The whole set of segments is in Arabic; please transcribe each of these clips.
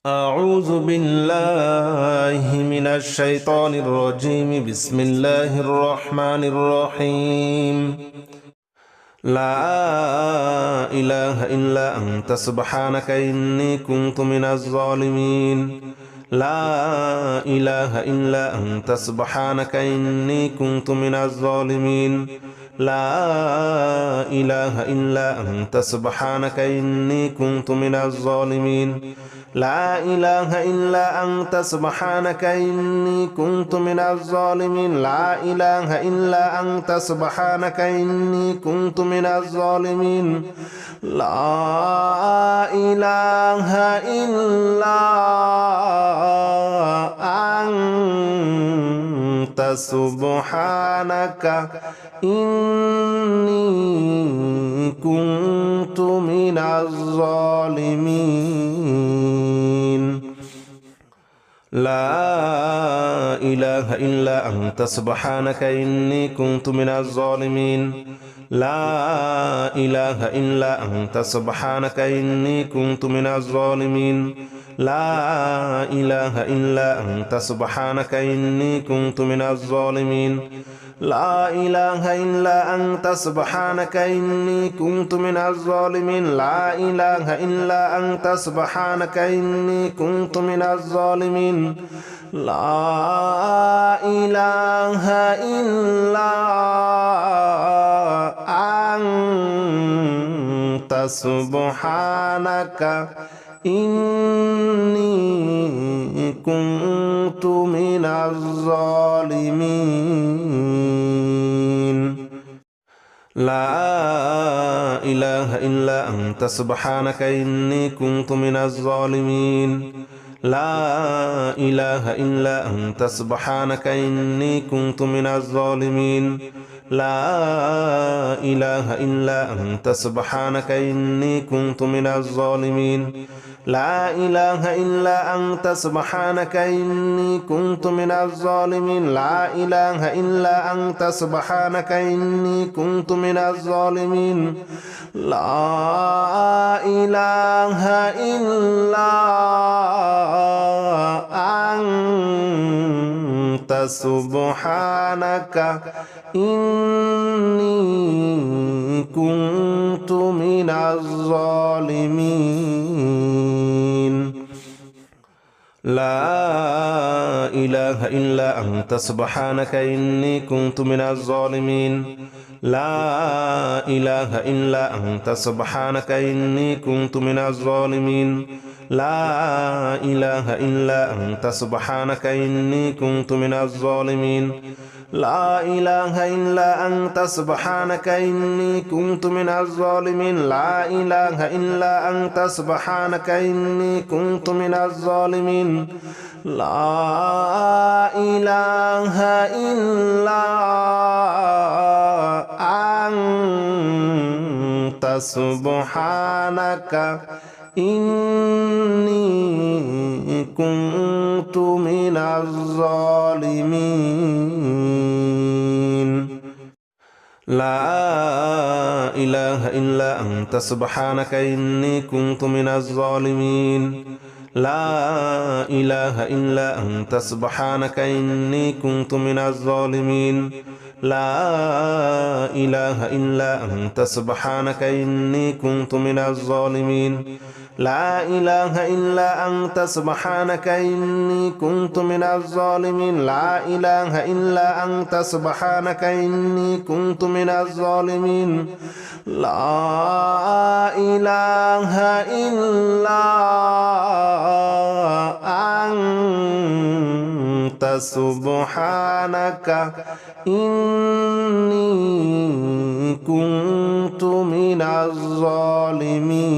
أعوذ بالله من الشيطان الرجيم. بسم الله الرحمن الرحيم. لا إله إلا أنت سبحانك إني كنت من الظالمين. لا إله إلا أنت سبحانك إني كنت من الظالمين. لا إله إلا أنت سبحانك إني كنت من الظالمين. لا إله إلا أنت سبحانك إني كنت من الظالمين. لا إله إلا أنت سبحانك إني كنت من الظالمين. لا إله إلا أنت سبحانك إني كنت من الظالمين. لا إله إلا أنت سبحانك إني كنت من الظالمين. لا إله إلا أنت سبحانك إني كنت من الظالمين. لا إله إلا أنت سبحانك إني كنت من الظالمين. لا إله إلا أنت سبحانك إني كنت من الظالمين. لا إله إلا أنت سبحانك إني كنت من الظالمين. لا إله إلا أنت سبحانك إني كنت من الظالمين. لا إله إلا أنت سبحانك إني كنت من الظالمين. لا إله إلا أنت سبحانك إني كنت من الظالمين. لا إله إلا أنت سبحانك إني كنت من الظالمين. لا إله إلا أنت سبحانك إني كنت من الظالمين. لا إله إلا أنت سبحانك إني كنت من الظالمين. لا إله إلا أنت سبحانك إني كنت من الظالمين. لا إله إلا أنت سبحانك إني كنت من الظالمين. لا إله إلا أنت سبحانك إني كنت من الظالمين. لا إله إلا أنت سبحانك إني كنت من الظالمين. لا إله إلا أنت سبحانك إني كنت من الظالمين. لا إله إلا أنت سبحانك إني كنت من الظالمين. لا إله إلا أنت سبحانك إني كنت من الظالمين. لا إله إلا أنت سبحانك إني كنت من الظالمين. لا إله إلا أنت سبحانك إني كنت من الظالمين. لا إله إلا أنت سبحانك إني كنت من الظالمين. لا إله إلا أنت سبحانك إني كنت من الظالمين. لا إله إلا أنت سبحانك إني كنت من الظالمين. لا إله إلا أنت سبحانك إني كنت من الظالمين.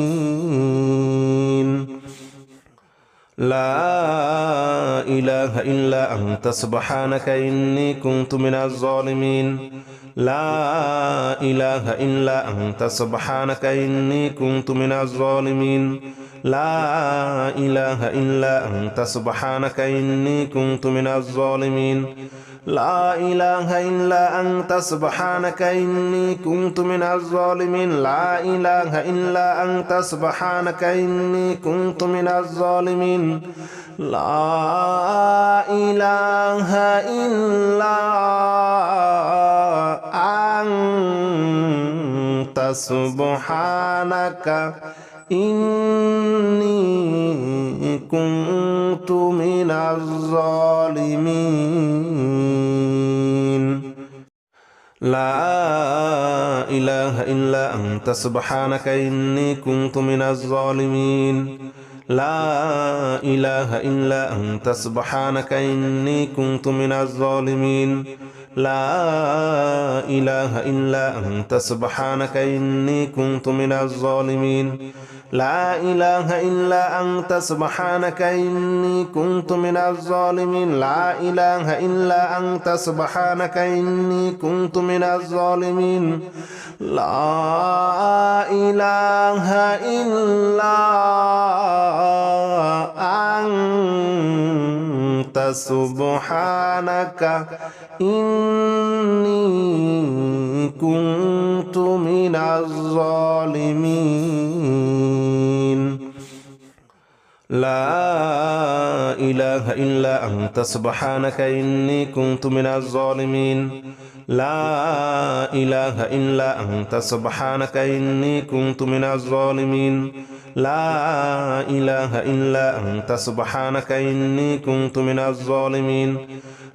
لا إله إلا أنت سبحانك إني كنت من الظالمين. لا إله إلا أنت سبحانك إني كنت من الظالمين. لا إله إلا أنت سبحانك إني كنت من الظالمين لا إله إلا أنت سبحانك إني كنت من الظالمين لا إله إلا أنت سبحانك إني كنت من الظالمين لا إله إلا أنت سبحانك إني كنت من الظالمين لا إله إلا أنت سبحانك إني كنت من الظالمين لا إله إلا أنت سبحانك إني كنت من الظالمين لا إله إلا أنت سبحانك إني كنت من الظالمين لا إله إلا أنت سبحانك إني كنت من الظالمين لا إله إلا أنت سبحانك إني كنت من الظالمين لا إله إلا أنت سبحانك إني كنت من الظالمين لا إله إلا أنت سبحانك إني كنت من الظالمين لا إله إلا أنت سبحانك إني كنت من الظالمين لا إله إلا أنت سبحانك إني كنت من الظالمين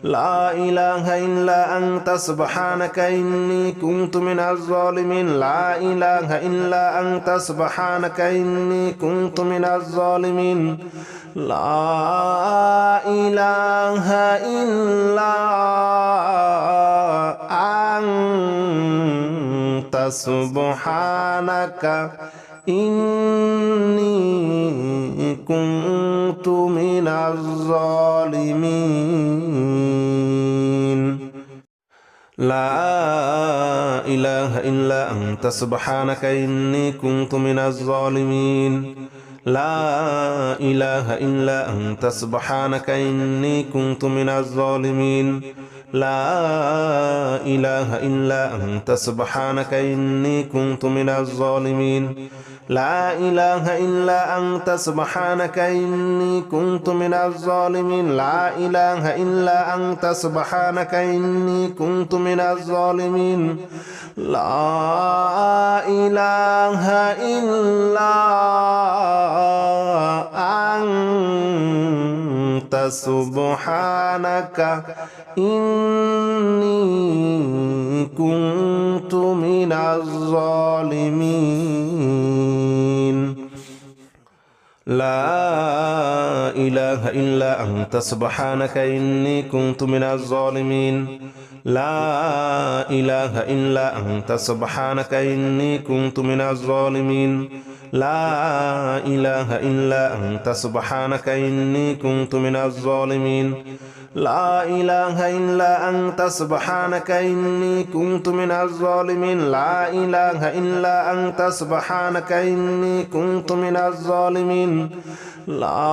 لا إله إلا أنت سبحانك إني كنت من الظالمين لا إله إلا أنت سبحانك إني كنت من الظالمين لا إله إلا أنت سبحانك إني كنت من الظالمين لا إله إلا أنت سبحانك إني كنت من الظالمين لا إله إلا أنت سبحانك إني كنت من الظالمين لا إله إلا أنت سبحانك إني كنت من الظالمين لا إله إلا أنت سبحانك إني كنت من الظالمين لا إله إلا أنت سبحانك إني كنت من الظالمين لا إله إلا أنت سبحانك إني كنت من الظالمين لا إله إلا أنت سبحانك إني كنت من الظالمين لا إله إلا أنت سبحانك إني كنت من الظالمين لا إله إلا أنت سبحانك إني كنت من الظالمين لا إله إلا أنت سبحانك إني كنت من الظالمين لا إله إلا أنت سبحانك إني كنت من الظالمين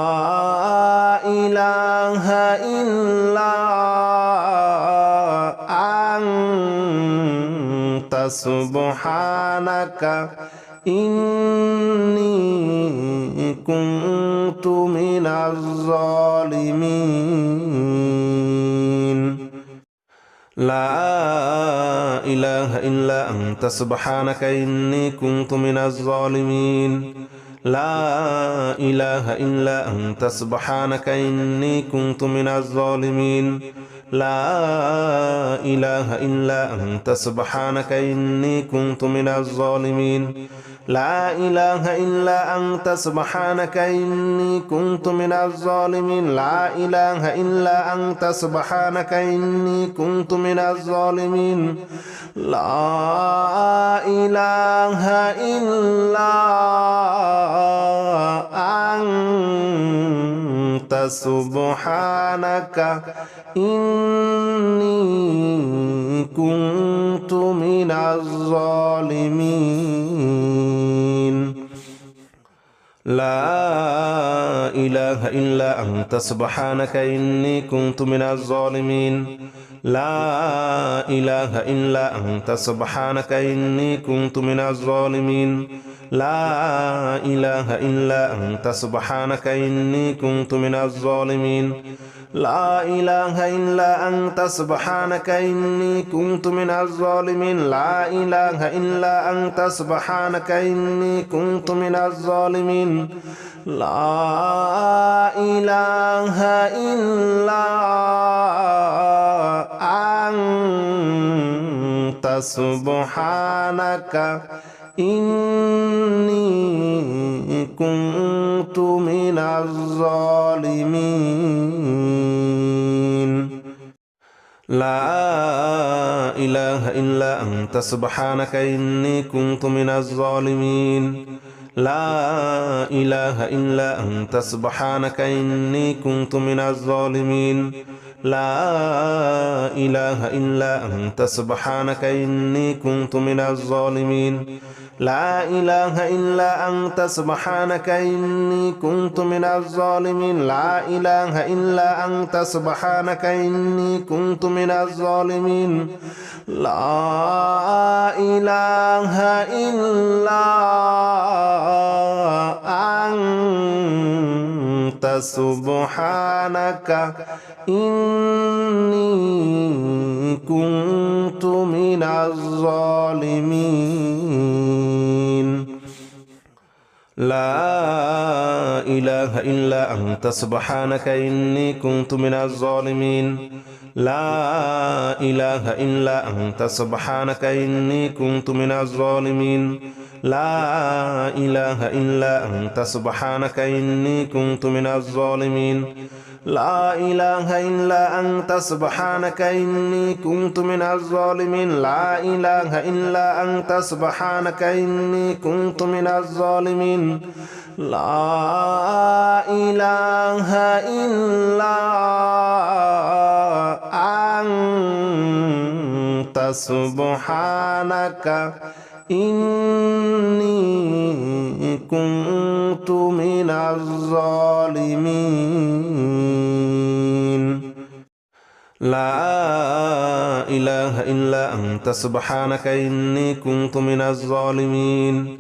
لا إله إلا أنت سبحانك إني كنت من الظالمين لا إله إلا أنت سبحانك إني كنت من الظالمين لا إله إلا أنت سبحانك إني كنت من الظالمين لا إله إلا أنت سبحانك إني كنت من الظالمين لا إله إلا أنت سبحانك إني كنت من الظالمين لا إله إلا أنت سبحانك إني كنت من الظالمين لا إله إلا أنت سبحانك إني كنت من الظالمين لا إله إلا أنت سبحانك إني كنت من الظالمين لا إله إلا أنت سبحانك إني كنت من الظالمين لا إله إلا أنت سبحانك إني كنت من الظالمين لا إله إلا أنت سبحانك إني كنت من الظالمين لا إله إلا أنت سبحانك إني كنت من الظالمين لا إله إلا أنت سبحانك إني كنت من الظالمين لا إله إلا أنت سبحانك إني كنت من الظالمين لا إله إلا أنت سبحانك إني كنت من الظالمين لا إله إلا أنت سبحانك إني كنت من الظالمين لا إله إلا أنت سبحانك إني كنت من الظالمين لا إله إلا أنت سبحانك إني كنت من الظالمين لا إله إلا أنت سبحانك إني كنت من الظالمين لا إله إلا أنت سبحانك إني كنت من الظالمين لا إله إلا أنت سبحانك إني كنت من الظالمين لا إله إلا أنت سبحانك إني كنت من الظالمين لا إله إلا أنت سبحانك إني كنت من الظالمين لا إله إلا أنت سبحانك إني كنت من الظالمين لا إله إلا أنت سبحانك إني كنت من الظالمين لا إله إلا أنت سبحانك إني كنت من الظالمين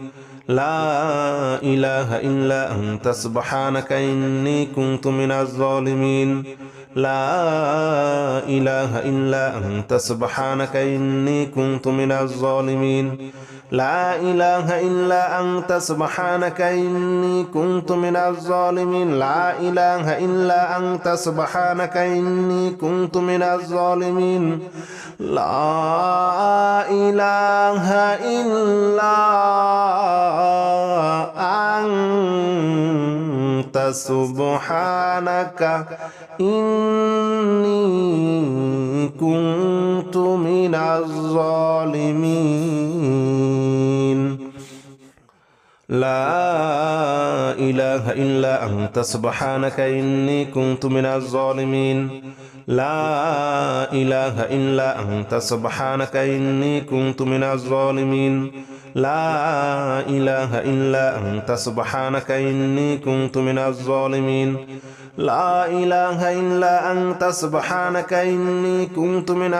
لا إله إلا أنت سبحانك إني كنت من الظالمين لا إله إلا أنت سبحانك إني كنت من الظالمين لا إله إلا أنت سبحانك إني كنت من الظالمين لا إله إلا أنت سبحانك إني كنت من الظالمين لا إله إلا أنت سبحانك إني كنت من الظالمين لا إله إلا أنت سبحانك إني كنت من الظالمين لا إله إلا أنت سبحانك إني كنت من الظالمين لا إله إلا أنت سبحانك إني كنت من الظالمين لا إله إلا أنت سبحانك إني كنت من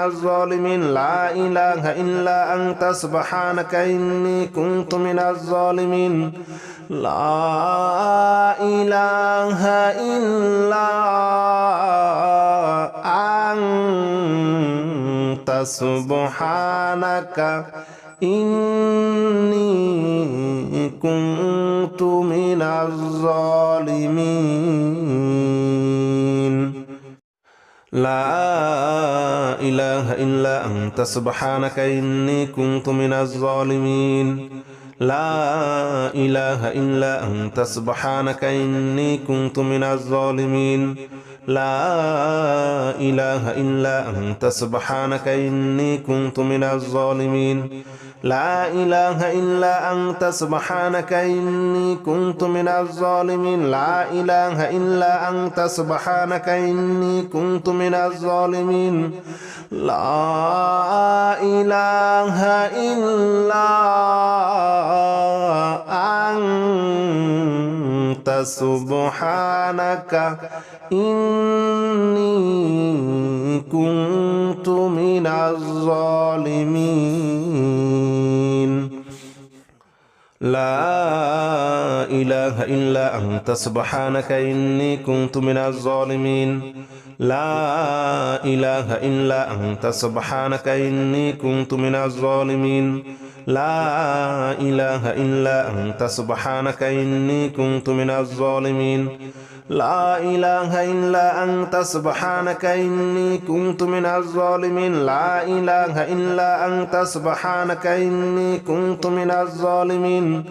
الظالمين لا إله إلا أنت سبحانك إني كنت من الظالمين لا إله إلا أنت سبحانك إني كنت من الظالمين لا إله إلا أنت سبحانك إني كنت من الظالمين لا إله إلا أنت سبحانك إني كنت من الظالمين لا إله إلا أنت سبحانك إني كنت من الظالمين لا إله إلا أنت سبحانك إني كنت من الظالمين لا إله إلا أنت سبحانك إني كنت من الظالمين لا إله إلا أنت سبحانك إني كنت من الظالمين لا إله إلا أنت سبحانك إني كنت من الظالمين لا إله إلا أنت سبحانك إني كنت من الظالمين لا إله إلا أنت سبحانك إني كنت من الظالمين لا إله إلا أنت سبحانك إني كنت من الظالمين لا إله إلا أنت سبحانك إني كنت من الظالمين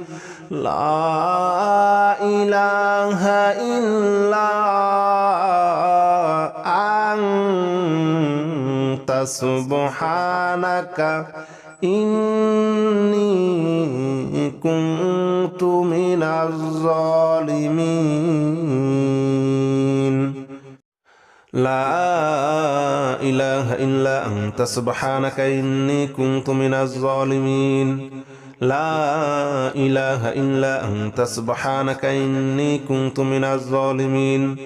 لا إله إلا أنت سبحانك إني كنت من الظالمين لا إله إلا أنت سبحانك إني كنت من الظالمين لا إله إلا أنت سبحانك إني كنت من الظالمين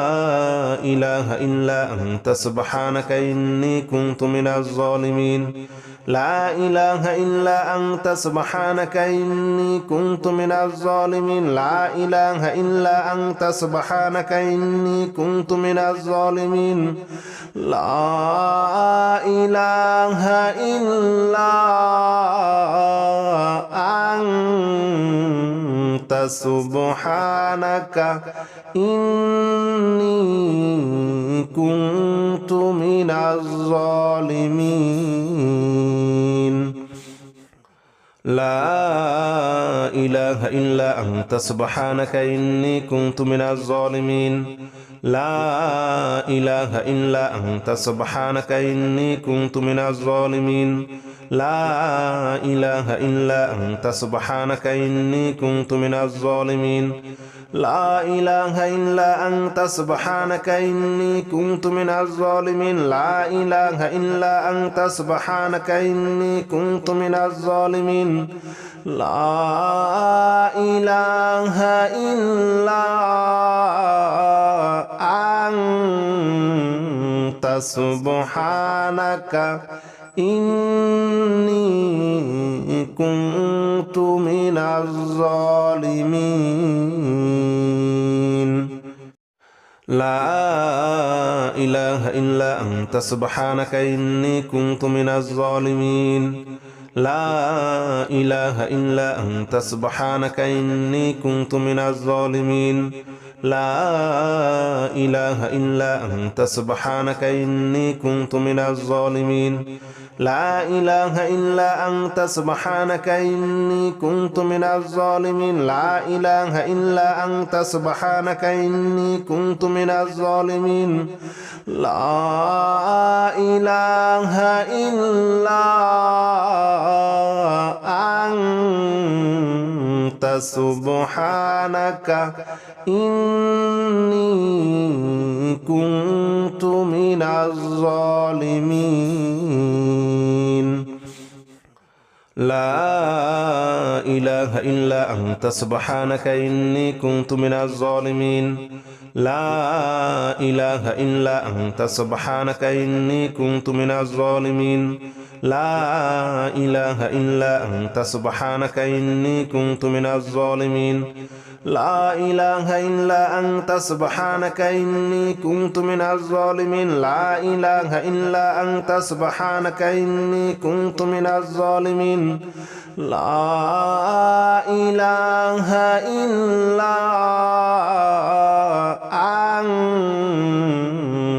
لا إله إلا أنت سبحانك إني كنت من الظالمين لا إله إلا أنت سبحانك إني كنت من الظالمين لا إله إلا أنت سبحانك إني كنت من الظالمين لا إله إلا أنت سبحانك إني كنت من الظالمين لا إله إلا أنت سبحانك إني كنت من الظالمين لا إله إلا أنت سبحانك إني كنت من الظالمين لا إله إلا أنت سبحانك إني كنت من الظالمين لا إله إلا أنت سبحانك إني كنت من الظالمين لا إله إلا أنت سبحانك إني كنت من الظالمين لا إله إلا أنت سبحانك إني كنت من الظالمين لا إله إلا أنت سبحانك إني كنت من الظالمين لا إله إلا أنت سبحانك إني كنت من الظالمين لا إله إلا أنت سبحانك إني كنت من الظالمين لا إله إلا أنت سبحانك إني كنت من الظالمين لا إله إلا أنت سبحانك إني كنت من الظالمين لا إله إلا أنت سبحانك إني كنت من الظالمين لا إله إلا أنت سبحانك إني كنت من الظالمين لا إله إلا أنت سبحانك إني كنت من الظالمين لا إله إلا أنت سبحانك إني كنت من الظالمين لا إله إلا أنت سبحانك إني كنت من الظالمين لا إله إلا أنت سبحانك إني كنت من الظالمين لا إله إلا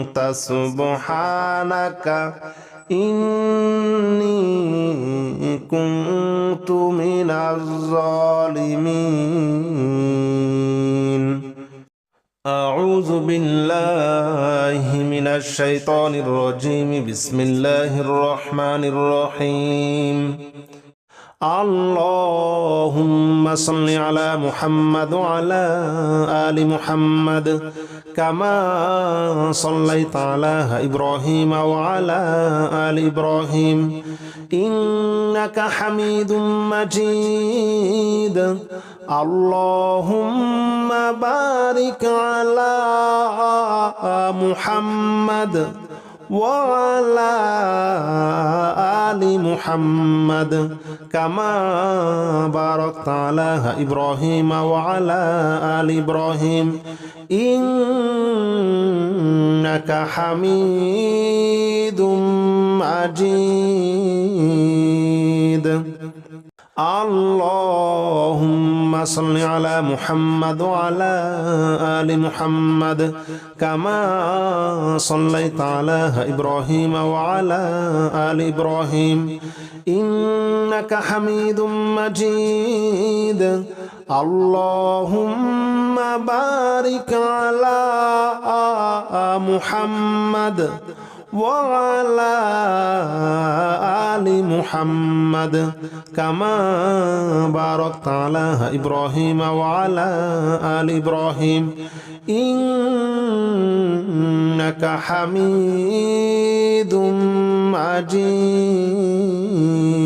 أنت سبحانك إني كنت من الظالمين أعوذ بالله من الشيطان الرجيم بسم الله الرحمن الرحيم اللهم صل على محمد وعلى آل محمد كما صليت على إبراهيم وعلى آل إبراهيم إنك حميد مجيد اللهم بارك على محمد وعلى آل محمد كما باركت على إبراهيم وعلى آل إبراهيم إنك حميد مجيد اللهم صل على محمد وعلى آل محمد كما صليت على إبراهيم وعلى آل إبراهيم إنك حميد مجيد اللهم بارك على محمد وعلى آل محمد كما باركت على إبراهيم وعلى آل إبراهيم إنك حميد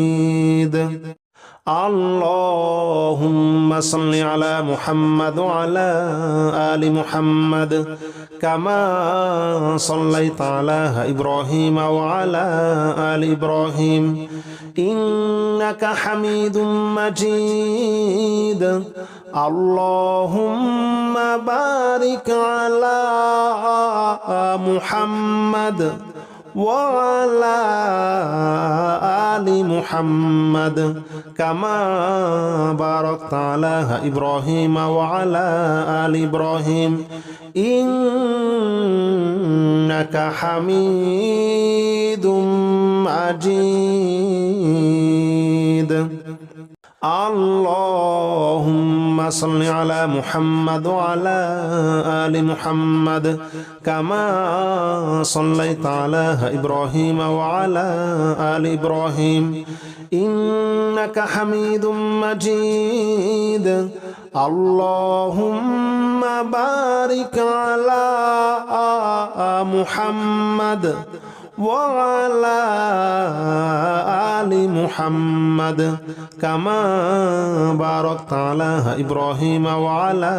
مجيد اللهم صل على محمد وعلى آل محمد كما صليت على إبراهيم وعلى آل إبراهيم إنك حميد مجيد اللهم بارك على محمد وعلى آل محمد كما باركت على إبراهيم وعلى آل إبراهيم إنك حميد مجيد اللهم صل على محمد وعلى آل محمد كما صليت على إبراهيم وعلى آل إبراهيم إنك حميد مجيد اللهم بارك على محمد وعلى آل محمد كما باركت على إبراهيم وعلى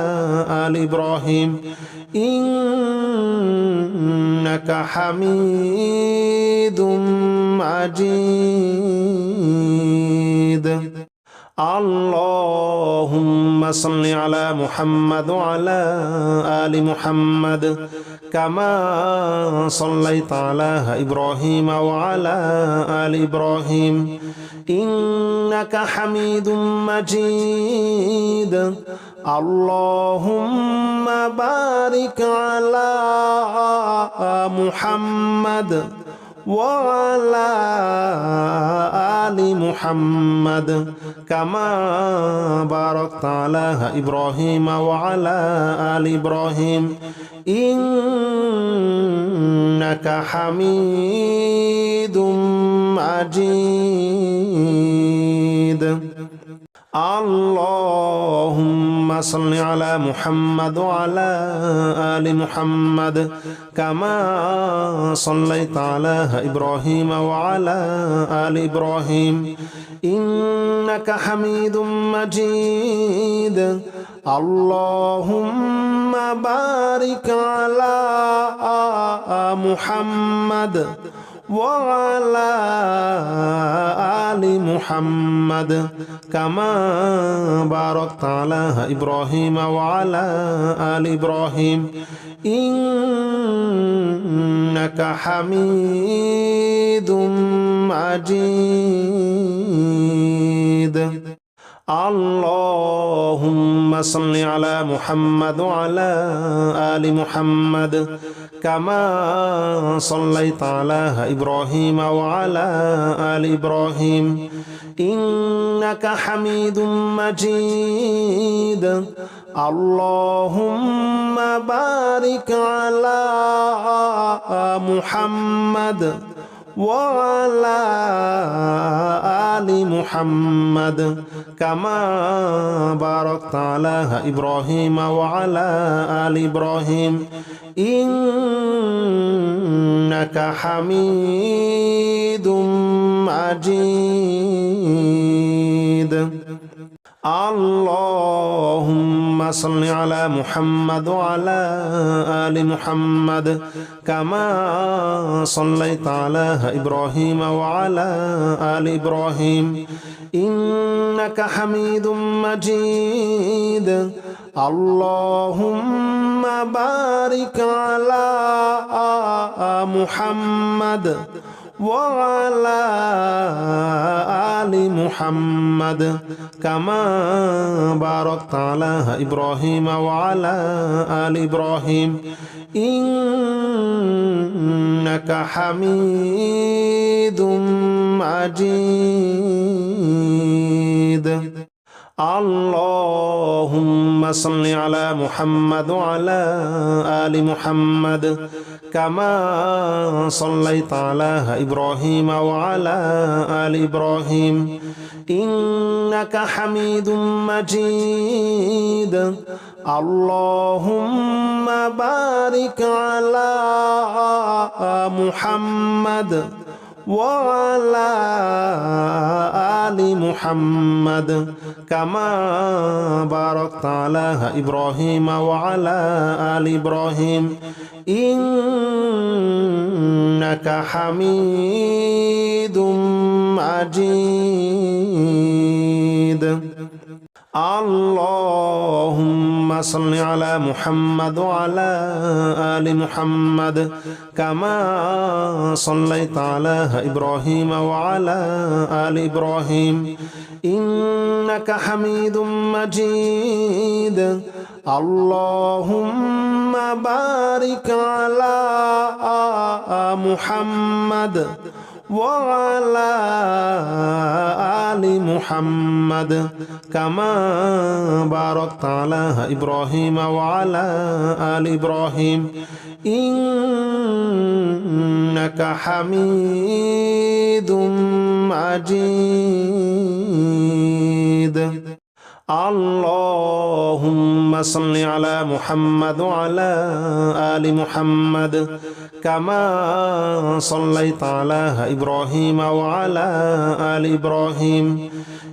آل إبراهيم إنك حميد مجيد اللهم صل على محمد وعلى آل محمد كما صليت على إبراهيم وعلى آل إبراهيم إنك حميد مجيد اللهم بارك على محمد وعلى آل محمد كما باركت على إبراهيم وعلى آل إبراهيم إنك حميد مجيد اللهم صل على محمد وعلى آل محمد كما صليت على إبراهيم وعلى آل إبراهيم إنك حميد مجيد اللهم بارك على محمد وعلى آل محمد كما باركت على إبراهيم وعلى آل إبراهيم إنك حميد مجيد اللهم صل على محمد وعلى آل محمد كما صليت على إبراهيم وعلى آل إبراهيم إنك حميد مجيد اللهم بارك على محمد وعلى آل محمد كما باركت على إبراهيم وعلى آل إبراهيم إنك حميد مجيد. اللهم صل على محمد وعلى آل محمد كما صليت على إبراهيم وعلى آل إبراهيم إنك حميد مجيد. اللهم بارك على محمد وعلى آل محمد كما باركت على إبراهيم وعلى آل إبراهيم إنك حميد مجيد. اللهم صل على محمد وعلى آل محمد كما صليت على إبراهيم وعلى آل إبراهيم إنك حميد مجيد. اللهم بارك على محمد وعلى آل محمد كما باركت على إبراهيم وعلى آل إبراهيم إنك حميد مجيد. اللهم صل على محمد وعلى آل محمد كما صليت على إبراهيم وعلى آل إبراهيم إنك حميد مجيد. اللهم بارك على محمد وعلى آل محمد كما باركت على إبراهيم وعلى آل إبراهيم إنك حميد مجيد. اللهم صل على محمد وعلى آل محمد كما صليت على إبراهيم وعلى آل إبراهيم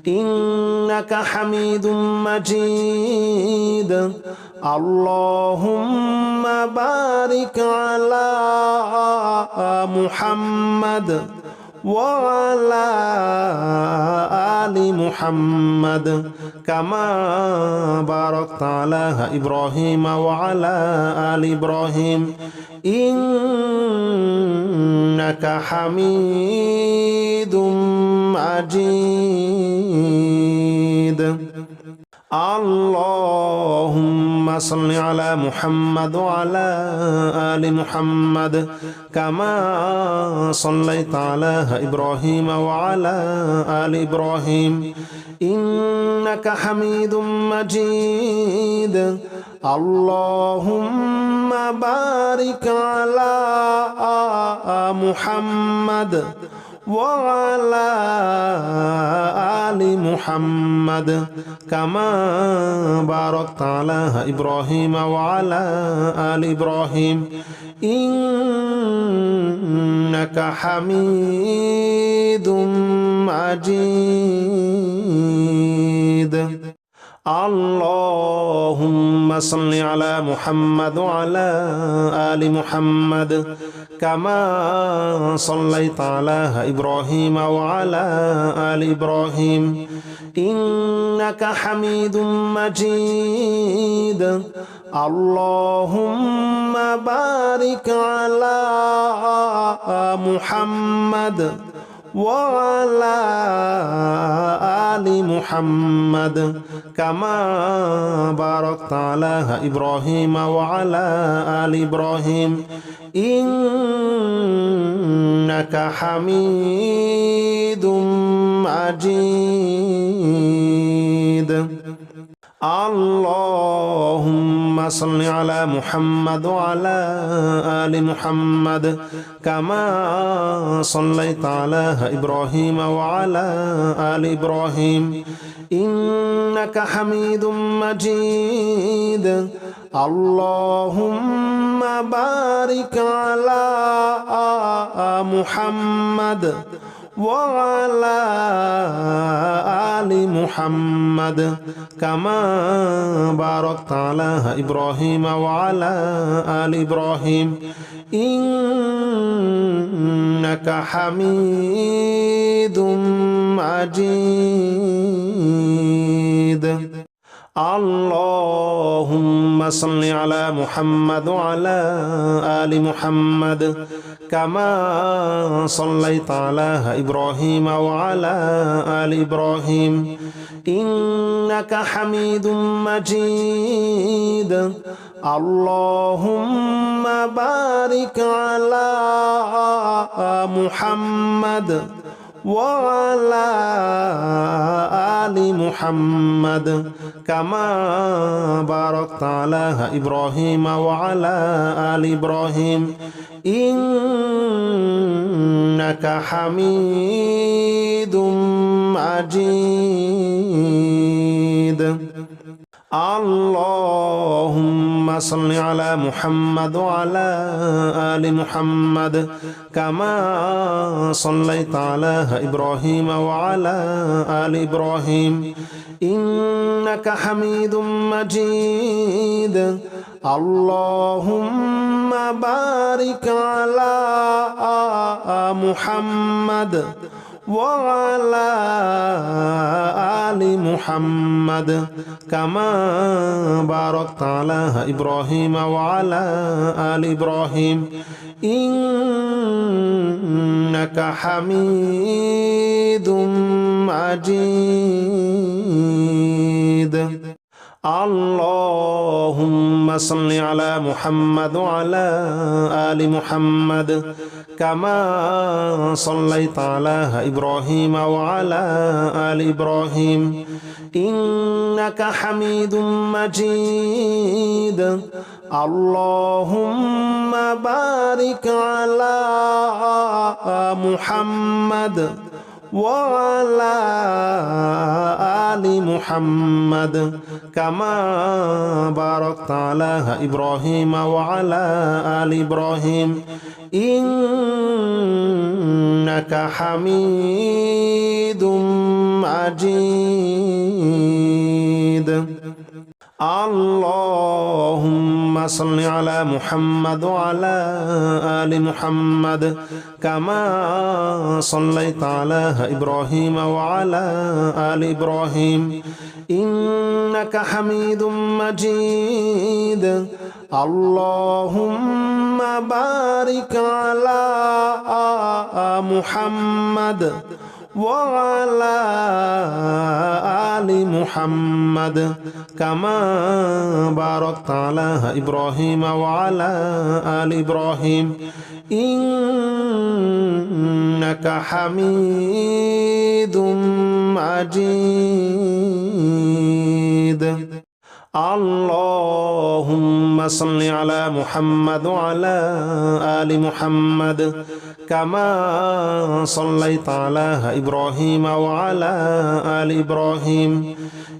إنك حميد مجيد. اللهم بارك على محمد وعلى آل محمد كما باركت على إبراهيم وعلى آل إبراهيم إنك حميد مجيد. اللهم صل على محمد وعلى آل محمد كما صليت على إبراهيم وعلى آل إبراهيم إنك حميد مجيد. اللهم بارك على محمد وعلى آل محمد كما باركت على إبراهيم وعلى آل إبراهيم إنك حميد مجيد. اللهم صل على محمد وعلى آل محمد كما صليت على إبراهيم وعلى آل إبراهيم إنك حميد مجيد. اللهم بارك على محمد وعلى آل محمد كما باركت على إبراهيم وعلى آل إبراهيم إنك حميد مجيد. اللهم صل على محمد وعلى آل محمد كما صليت على إبراهيم وعلى آل إبراهيم إنك حميد مجيد. اللهم بارك على محمد وعلى آل محمد كما باركت على إبراهيم وعلى آل إبراهيم إنك حميد مجيد اللهم صل على محمد وعلى آل محمد كما صليت على إبراهيم وعلى آل إبراهيم إنك حميد مجيد اللهم بارك على محمد وعلى آل محمد كما باركت على إبراهيم وعلى آل إبراهيم إنك حميد مجيد اللهم صل على محمد وعلى آل محمد كما صليت على إبراهيم وعلى آل إبراهيم إنك حميد مجيد اللهم بارك على محمد وعلى آل محمد كما باركت على إبراهيم وعلى آل إبراهيم إنك حميد مجيد اللهم صل على محمد وعلى آل محمد كما صليت على إبراهيم وعلى آل إبراهيم إنك حميد مجيد اللهم بارك على محمد وعلى آل محمد كما باركت على إبراهيم وعلى آل إبراهيم إنك حميد مجيد اللهم صل على محمد وعلى آل محمد كما صليت على إبراهيم وعلى آل إبراهيم إنك حميد مجيد اللهم بارك على محمد وعلى آل محمد كما باركت على إبراهيم وعلى آل إبراهيم إنك حميد مجيد اللهم صل على محمد وعلى آل محمد كما صليت على إبراهيم وعلى آل إبراهيم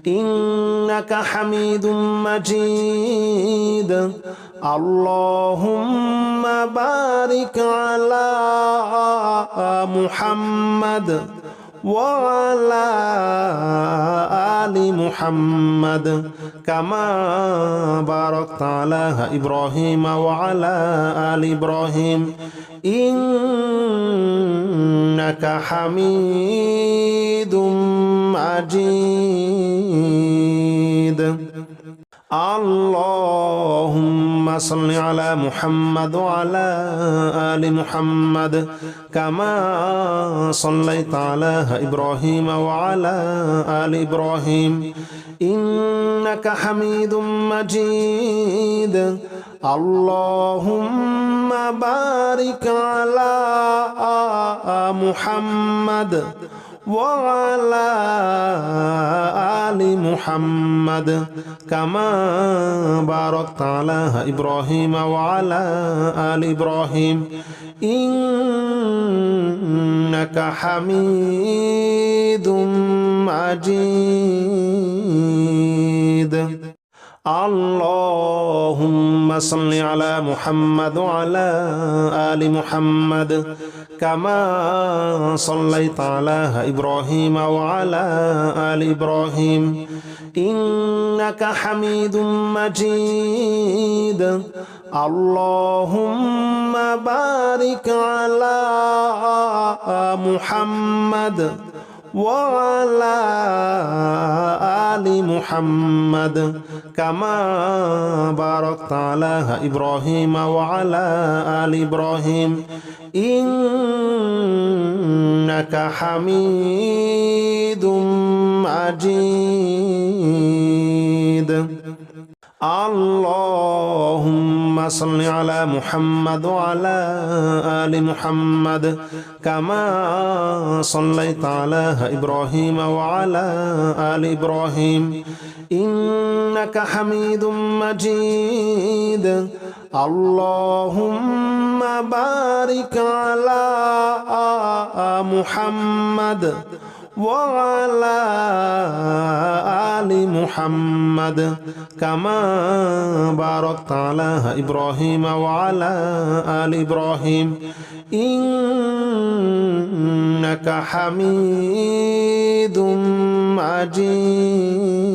إنك حميد مجيد اللهم بارك على محمد وعلى آل محمد كما باركت على إبراهيم وعلى آل إبراهيم إنك حميد مجيد اللهم صل على محمد وعلى آل محمد كما صليت على إبراهيم وعلى آل إبراهيم إنك حميد مجيد اللهم بارك على محمد وعلى آل محمد كما باركت على إبراهيم وعلى آل إبراهيم إنك حميد مجيد اللهم صل على محمد وعلى آل محمد كما صليت على إبراهيم وعلى آل إبراهيم إنك حميد مجيد اللهم بارك على محمد وعلى آل محمد كما باركت على إبراهيم وعلى آل إبراهيم إنك حميد مجيد اللهم صل على محمد وعلى آل محمد كما صليت على إبراهيم وعلى آل إبراهيم إنك حميد مجيد اللهم بارك على محمد وعلى آل محمد كما باركت على إبراهيم وعلى آل إبراهيم إنك حميد مجيد